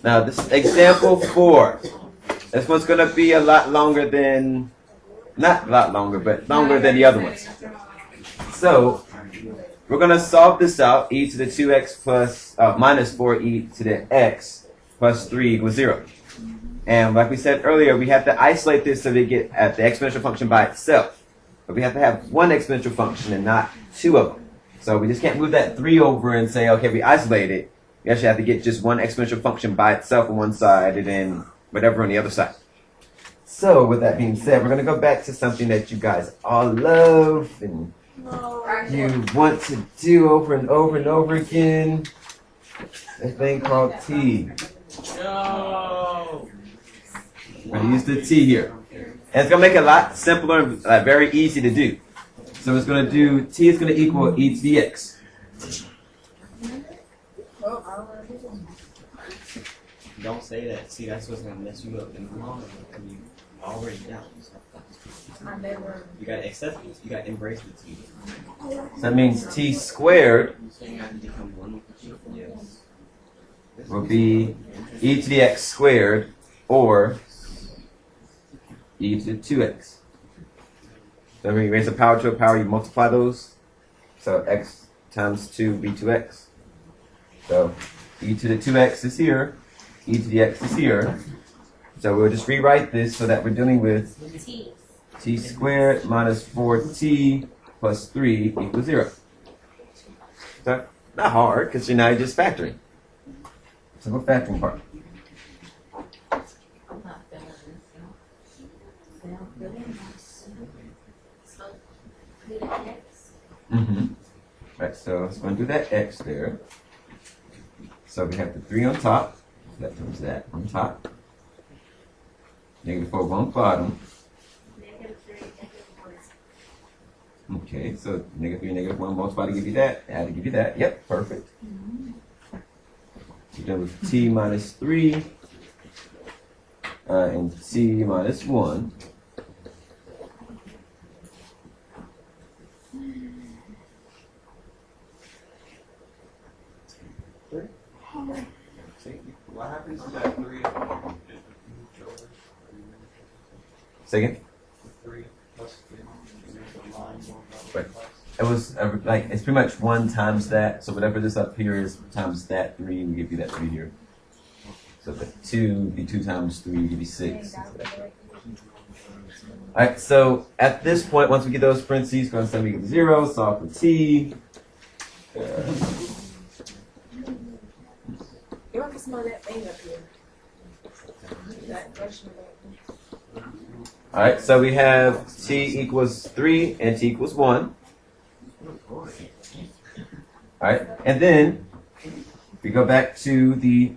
Now this is example 4. This one's going to be a lot longer than, not a lot longer, but longer than the other ones. So we're going to solve this out. E to the 2x plus minus 4e to the x plus 3 equals 0. And like we said earlier, we have to isolate this so we get at the exponential function by itself. But we have to have one exponential function and not two of them. So we just can't move that 3 over and say, okay, we isolate it. We actually have to get just one exponential function by itself on one side and then whatever on the other side. So with that being said, we're going to go back to something that you guys all love and you want to do over and over and over again. A thing called T. No. We're going to use the T here. And it's going to make it a lot simpler and very easy to do. So it's going to do, T is going to equal e to the x. Don't say that. See, that's what's gonna mess you up in the long run. You already down. You gotta accept this. You gotta embrace the T. So that means T squared will be e to the x squared or e to the 2x. So when you raise a power to a power, you multiply those. So x times 2 be 2x. So e to the 2x is here. E to the x is here. So we'll just rewrite this so that we're dealing with t squared minus 4t plus 3 equals 0. So not hard because now you're just factoring. Simple factoring part. Right, so let's go and do that x there. So we have the 3 on top. That comes that on top. Negative 4 on bottom. Okay, so negative 3, negative 1 multiply to give you that. Add to give you that. Yep, perfect. So then with t minus 3 and t minus 1. What happens to that 3? Second? 3 plus 3. Right. It was like it's pretty much 1 times that. So whatever this up here is times that 3, we give you that 3 here. So the 2 would be 2 times 3 would be 6. Alright, so at this point, once we get those parentheses, go ahead and equal to 0, solve for t. You want to smell that thing up here? Alright, so we have t equals 3 and t equals 1. Alright, and then we go back to the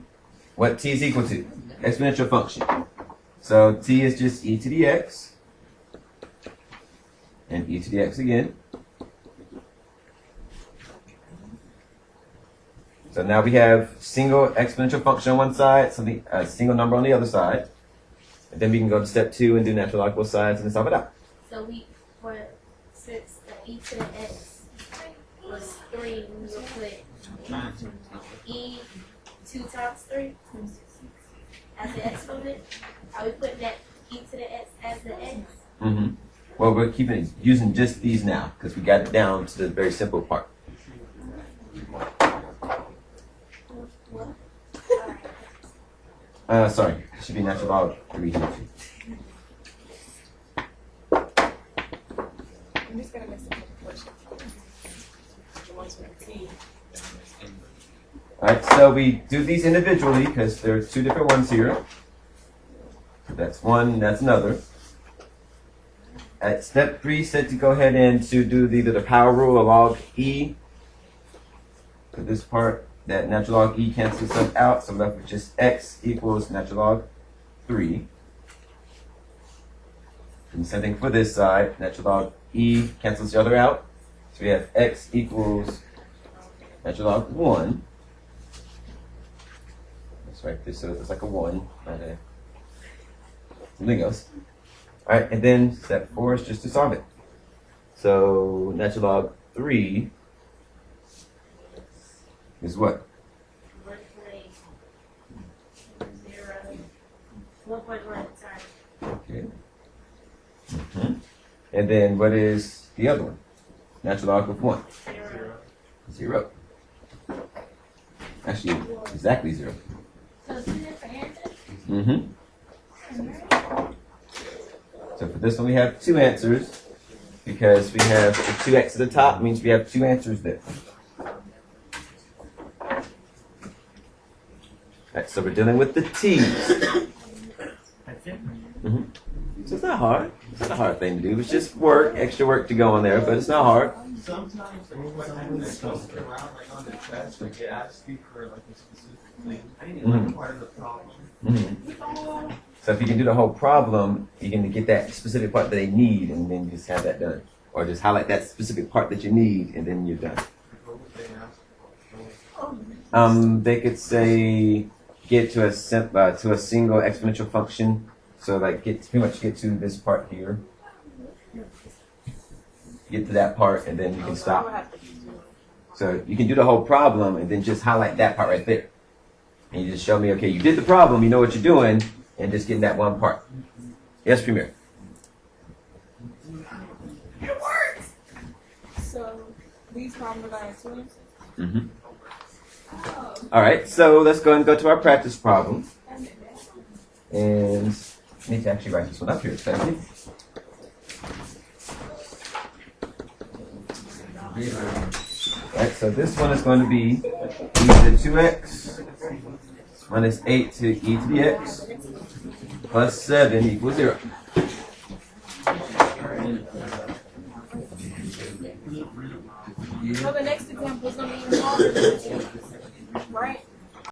what t is equal to, exponential function. So t is just e to the x, and e to the x again. So now we have single exponential function on one side, something a single number on the other side. And then we can go to step 2 and do natural log both sides and then solve it out. So since the e to the x was 3, we will put e 2 times 3 as the exponent. Are we putting that e to the x as the x? Well, we're using just these now because we got it down to the very simple part. Sorry, it should be natural log 3 here too. I'm just gonna make some questions. Alright, so we do these individually because there are 2 different ones here. That's one, that's another. At step 3, said to go ahead and to do either the power rule or log e. For this part, that natural log e cancels itself out, so left with just x equals natural log 3. And the same thing for this side, natural log e cancels the other out. So we have x equals natural log 1. Let's write this so it's like a 1, not a something else. Alright, and then step 4 is just to solve it. So natural log 3 is what? 1.1, sorry. Okay. Mhm. And then what is the other one? Natural log of 1. 0. Actually, exactly 0. So 2 different answers? Mm-hmm. So for this one, we have 2 answers because we have the 2x at the top means we have 2 answers there. Alright, so we're dealing with the t's. That's it. Mm-hmm. So it's not hard. It's not a hard thing to do. It's just work, extra work to go on there, but it's not hard. Sometimes the question that comes around like on the test, like it asks you for like a specific thing. I need to learn part of the problem. Mm-hmm. So if you can do the whole problem, you can get that specific part that they need, and then you just have that done. Or just highlight that specific part that you need, and then you're done. What would they ask? They could say get to a single exponential function. So like pretty much get to this part here. Get to that part, and then you can stop. So you can do the whole problem, and then just highlight that part right there. And you just show me, okay, you did the problem, you know what you're doing, and just getting that one part. Yes, Premier. It works. So these problems are answers. Mm-hmm. All right, so let's go and go to our practice problem. And I need to actually write this one up here. Thank you. All right, so this one is going to be e to 2x minus 8 to e to the x plus 7 equals 0. So the next example is going to be even longer than this, right?